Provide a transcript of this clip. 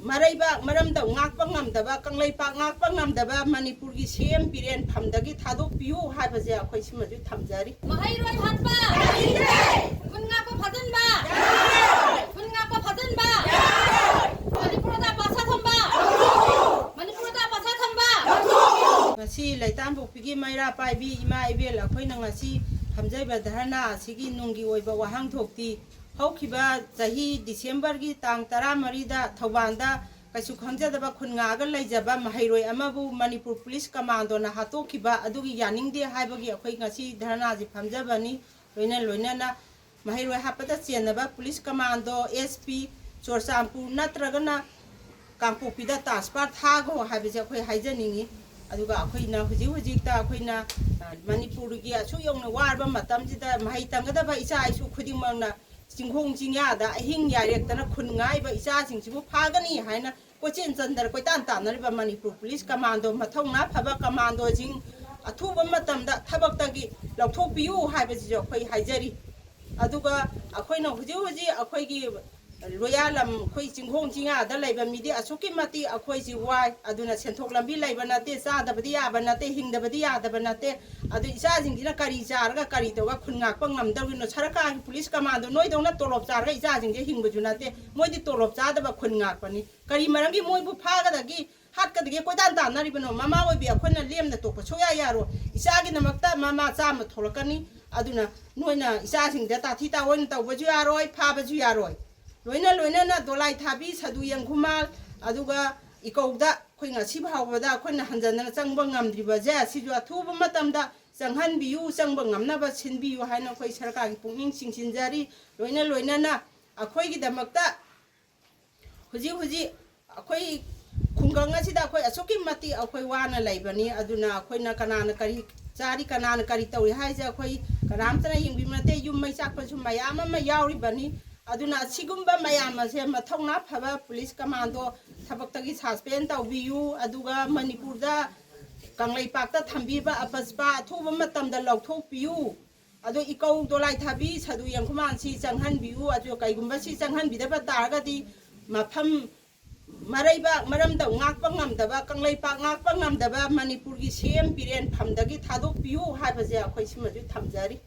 Leibak Ngakpa Ngamdaba Leibak Ngakpa Ngamdaba Manipurgi same Piren Famdagi Thadoku Habaja Quesimaju Tamjari. Mahairoi Hatba Ngakpa Padanba Ngakpa Padanba Manipurda Pasatamba Manipurda Pasatamba Masi Laitambu Pigi Maira Pai Ima Ibela Quinangasi Hamjai Badhana Sigi Nungi Oiba Wahang Tokti Hokiba Zahi December gi Tang Tara Marida Tawanda Kasu Hamjadaba Kungaga Lajaba Mahairoi Amabu Manipur Police Commando na Hatokiba Adugi Yaning de Hibagi Quingasi Dharanazi Pamjabani Loina Mahairoi Hapata Sienaba Police Commando SP Chorsampu Natragana Kampupida Taspart Hago Habiza Haijaningi Aduga Quina Hujita Quina Manipurgi Asuyong Warba Matamjida Mahitangada Isa Isu Kudimana Singhong Jingada, Hing Yarekana Kungai, but Isasing to Pagani, Haina, Cochin Thunder, Quitanta, Nariba Manipur Police Commando, Matona, Paba Commando Jing, a tuba matam that Tabakagi, Lotopiu, Habits of Quay Hajeri, Aduga, a coin of Juji, a Quay Royalam, Quaking Hong Jinga, the Labor Media, Suki Mati, a Quasi Wai, Aduna Centola Villa, Banate, Sada Badia, Banate, Hing the Badia, the Banate, Adu Isazing in a Carizarga, Carito, Kunakam, Darwin, Saraka, Police Commando, no, don't not toll of Zara, Izazing, the Hingujunate, Modi toll of Zada, Kunakani, Karimarangi, Moibu Paga, the Hatka, the Gepodanta, not even Mamma will be a Quena Liam the Topo, Soyaro, Isagin the Makta, Mamma Sama Tolokani, Aduna, Noina, Isazing, the Tatita, Wenta, Wajuaroi, Papa Juaroi. Loina Dolai Tabis, Haduyang Kumal, Aduga, Ikoda, Queen of Sibhawada, Queen Hanzana, Sangbangam, Dibaja, Sidua Tuba Matamda, Sanghan Biu, Sangbangam, never sin Biu, Haina Quay Saraka, Punging, Sinjari, Loina, a Quay the Makta, Huji, a Quay Kunganga Sida, a Soki Mati, a Quaywana Labani, Aduna, Quena Kanana Kari, Sari Kanana Karita, Haza Quay, Karamtana, Yumate, you may sacrifice Mayama, Mayauri Bani. Aduna Sigumba Mayama, Matona, Pava, Police Commando, Tabaki Suspend, Viu, Aduga, Manipurda, Leibak, Tambiba, Apaspa, Tuba the Loto Piu, Adu Iko, Dolai Tabis, Hadu Yang Command, Sanghan Biu, Aduka Gumbashi, Sanghan Bidaba Targati, Mapam Leibak, Ngakpa Ngamdaba, Leibak, Ngakpa Ngamdaba, Manipurgi, same Piren, Pamdagi, Thadoku, Habaja, Quesimaju Tamjari.